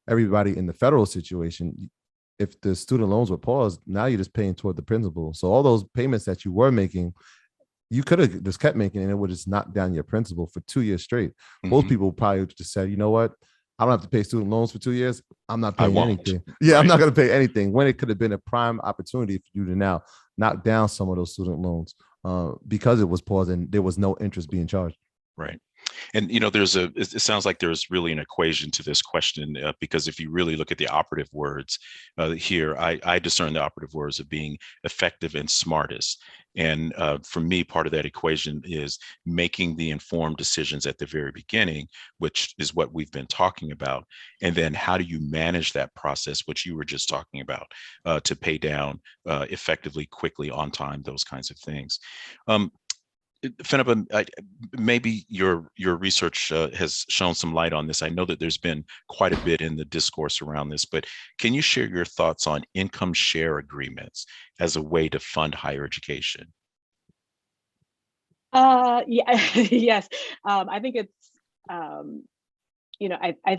everybody in the federal situation, if the student loans were paused, now you're just paying toward the principal. So all those payments that you were making, you could have just kept making, and it would just knock down your principal for 2 years straight. Most people probably just said, you know what? I don't have to pay student loans for 2 years. I'm not paying anything. Yeah, right. I'm not going to pay anything, when it could have been a prime opportunity for you to now knock down some of those student loans because it was paused and there was no interest being charged. Right. And, you know, it sounds like there's really an equation to this question because if you really look at the operative words here, I discern the operative words of being effective and smartest. And for me, part of that equation is making the informed decisions at the very beginning, which is what we've been talking about. And then how do you manage that process, which you were just talking about, to pay down effectively, quickly, on time, those kinds of things. Fenaba, maybe your research has shown some light on this. I know that there's been quite a bit in the discourse around this, but can you share your thoughts on income share agreements as a way to fund higher education? Yeah, yes. I think I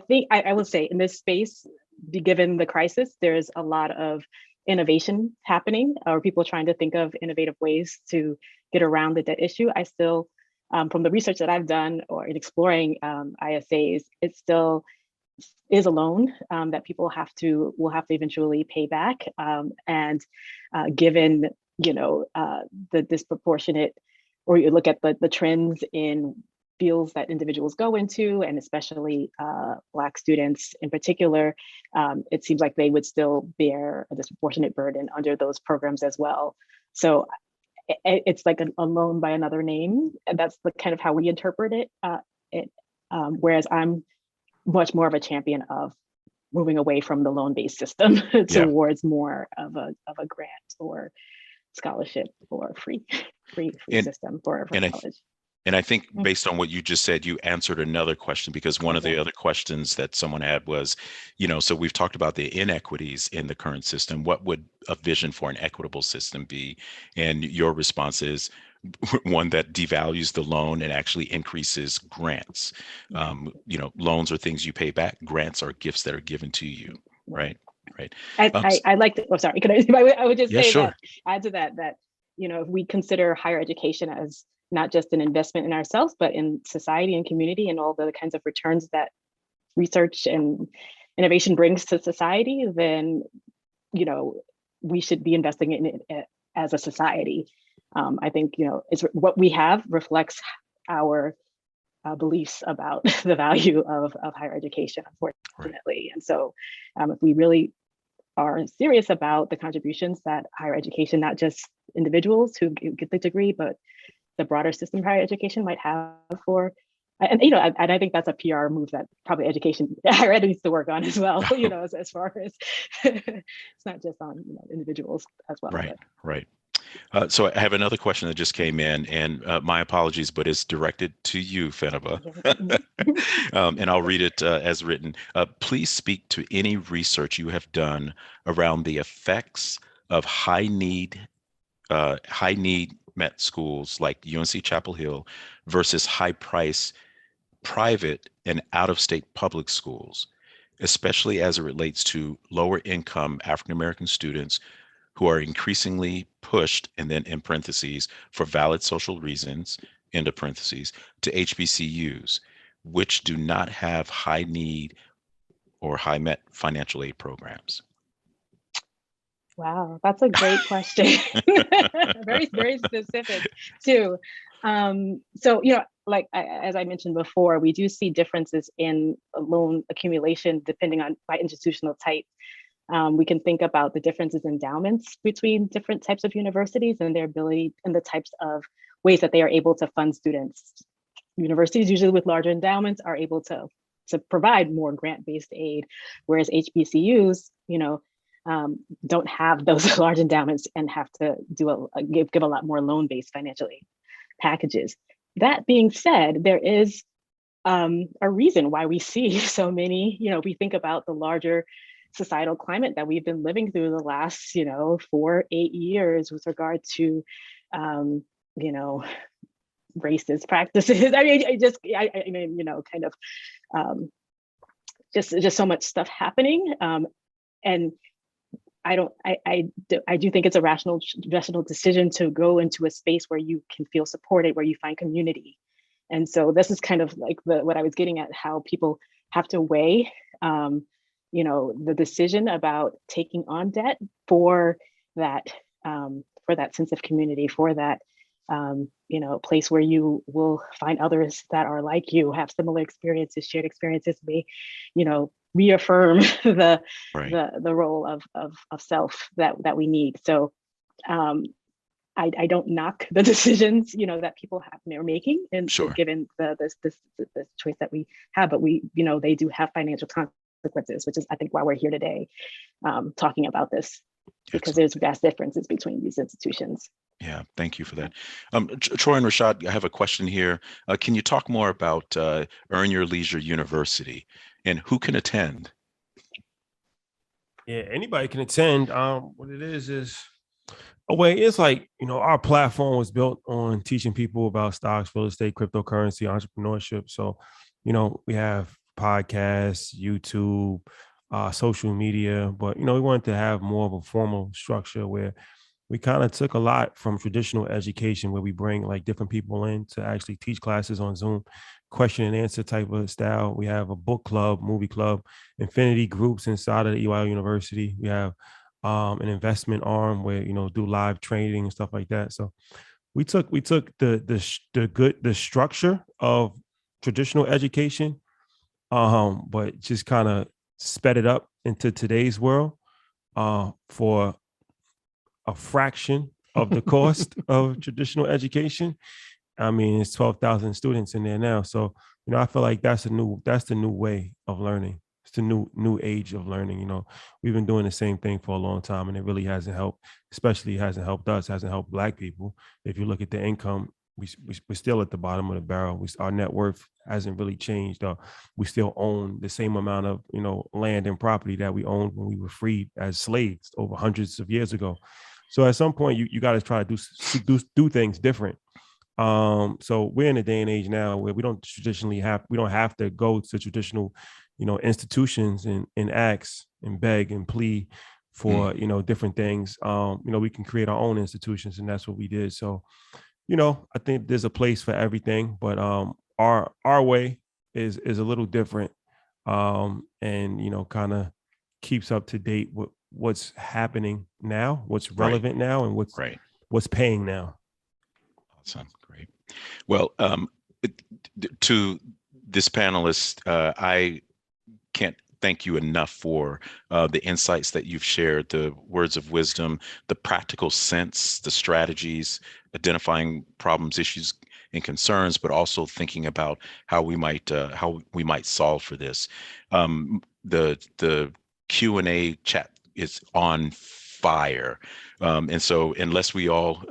think I will say in this space, given the crisis, there's a lot of innovation happening, or people trying to think of innovative ways to get around the debt issue. I still, from the research that I've done or in exploring ISAs, it still is a loan that people will have to eventually pay back. And given, the disproportionate, or you look at the trends in fields that individuals go into, and especially Black students in particular, it seems like they would still bear a disproportionate burden under those programs as well. So it's like a loan by another name, and that's the kind of how we interpret it. Whereas I'm much more of a champion of moving away from the loan-based system towards more of a grant or scholarship or free system for college. And I think based on what you just said, you answered another question, because one of the other questions that someone had was, so we've talked about the inequities in the current system. What would a vision for an equitable system be? And your response is one that devalues the loan and actually increases grants. Loans are things you pay back. Grants are gifts that are given to you, right? Right. I like to, sorry, I would just say sure. that, add to that, if we consider higher education as not just an investment in ourselves, but in society and community and all the kinds of returns that research and innovation brings to society, then, we should be investing in it as a society. I think, it's what we have reflects our beliefs about the value of higher education, unfortunately. Right. And so if we really are serious about the contributions that higher education, not just individuals who get the degree, but the broader system of higher education might have for, and I think that's a PR move that probably higher ed needs to work on as well. As far as it's not just on individuals as well. Right. So I have another question that just came in, and my apologies, but it's directed to you, Fenaba. And I'll read it as written. Please speak to any research you have done around the effects of high need met schools like UNC-Chapel Hill versus high price private and out-of-state public schools, especially as it relates to lower income African-American students who are increasingly pushed, and then in parentheses, for valid social reasons, end of parentheses, to HBCUs, which do not have high need or high met financial aid programs? Wow, that's a great question. Very, very specific too. So, as I mentioned before, we do see differences in loan accumulation depending on by institutional type. We can think about the differences in endowments between different types of universities and their ability and the types of ways that they are able to fund students. Universities, usually with larger endowments, are able to provide more grant-based aid, whereas HBCUs, don't have those large endowments and have to give a lot more loan-based financial aid packages. That being said, there is a reason why we see so many, we think about the larger societal climate that we've been living through the last, 4-8 years with regard to, racist practices. I mean, just so much stuff happening. And I do think it's a rational decision to go into a space where you can feel supported, where you find community. And so this is kind of like what I was getting at, how people have to weigh, the decision about taking on debt for that sense of community, for that, place where you will find others that are like you, have similar experiences, shared experiences, may, reaffirm the role of self that we need. So I don't knock the decisions that people are making, and given this choice that we have, but we they do have financial consequences, which is I think why we're here today talking about this, because there's vast differences between these institutions. Yeah, thank you for that. Troy and Rashad, I have a question here. Can you talk more about Earn Your Leisure University and who can attend? Yeah, anybody can attend. What it is a way. It's like, our platform was built on teaching people about stocks, real estate, cryptocurrency, entrepreneurship. So we have podcasts, YouTube, social media, but, we wanted to have more of a formal structure where we kind of took a lot from traditional education, where we bring like different people in to actually teach classes on Zoom, question and answer type of style. We have a book club, movie club, infinity groups inside of the EYL University. We have an investment arm where, do live training and stuff like that. So we took the structure of traditional education, but just kind of sped it up into today's world for a fraction of the cost of traditional education. I mean, it's 12,000 students in there now. So, I feel like that's the new way of learning. It's the new age of learning. We've been doing the same thing for a long time, and it really hasn't helped, especially hasn't helped us, hasn't helped Black people. If you look at the income, we're still at the bottom of the barrel. Our net worth hasn't really changed. We still own the same amount of, land and property that we owned when we were freed as slaves over hundreds of years ago. So at some point, you got to try to do things different. So we're in a day and age now where we don't have to go to traditional, institutions and ask and beg and plead for, different things. We can create our own institutions, and that's what we did. So, I think there's a place for everything, but our way is a little different, and kind of keeps up to date with what's happening now, what's relevant now, and what's paying now. Awesome. Great. Well, to this panelist, I can't thank you enough for the insights that you've shared, the words of wisdom, the practical sense, the strategies, identifying problems, issues, and concerns, but also thinking about how we might solve for this. The Q&A chat is on fire. And so unless we all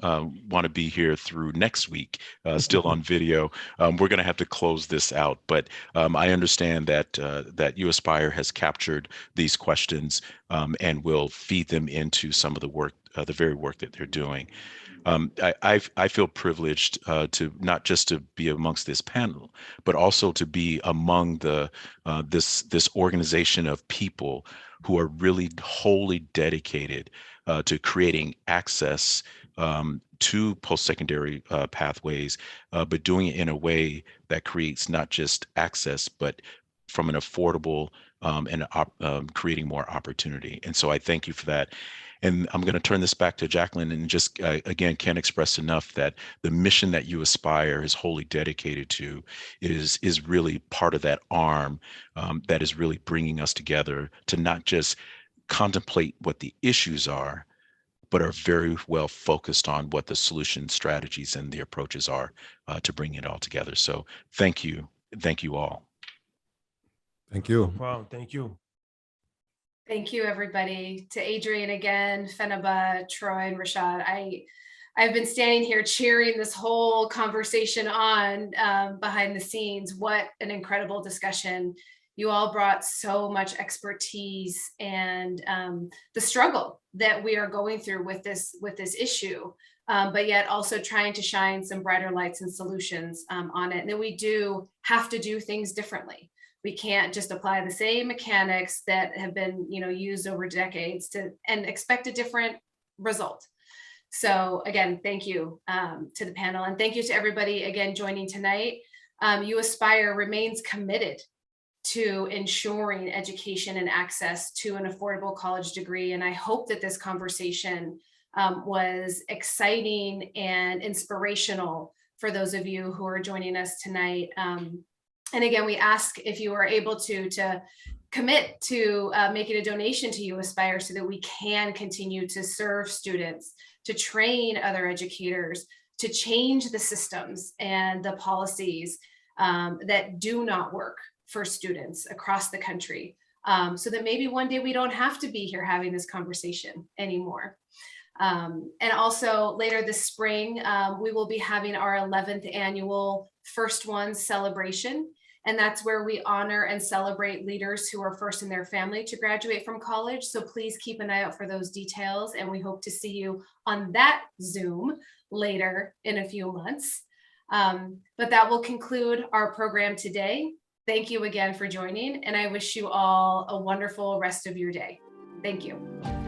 want to be here through next week, still on video, we're going to have to close this out. But I understand that uAspire has captured these questions and will feed them into some of the work, the very work that they're doing. I feel privileged to not just to be amongst this panel, but also to be among this organization of people who are really wholly dedicated to creating access to post-secondary pathways, but doing it in a way that creates not just access, but from an affordable and creating more opportunity. And so I thank you for that. And I'm going to turn this back to Jacqueline, and just again, can't express enough that the mission that uAspire is wholly dedicated to is really part of that arm that is really bringing us together to not just contemplate what the issues are, but are very well focused on what the solution strategies and the approaches are to bring it all together. So thank you all. Thank you. No problem. Thank you. Thank you, everybody. To Adrian again, Fenaba, Troy, and Rashad. I've been standing here cheering this whole conversation on behind the scenes. What an incredible discussion. You all brought so much expertise and the struggle that we are going through with this issue, but yet also trying to shine some brighter lights and solutions on it. And then we do have to do things differently. We can't just apply the same mechanics that have been, used over decades and expect a different result. So again, thank you to the panel, and thank you to everybody again joining tonight. uAspire remains committed to ensuring education and access to an affordable college degree. And I hope that this conversation was exciting and inspirational for those of you who are joining us tonight. And again, we ask if you are able to commit to making a donation to uAspire so that we can continue to serve students, to train other educators, to change the systems and the policies that do not work for students across the country, so that maybe one day we don't have to be here having this conversation anymore. And also later this spring, we will be having our 11th annual First Ones celebration. And that's where we honor and celebrate leaders who are first in their family to graduate from college. So please keep an eye out for those details. And we hope to see you on that Zoom later in a few months. But that will conclude our program today. Thank you again for joining, and I wish you all a wonderful rest of your day. Thank you.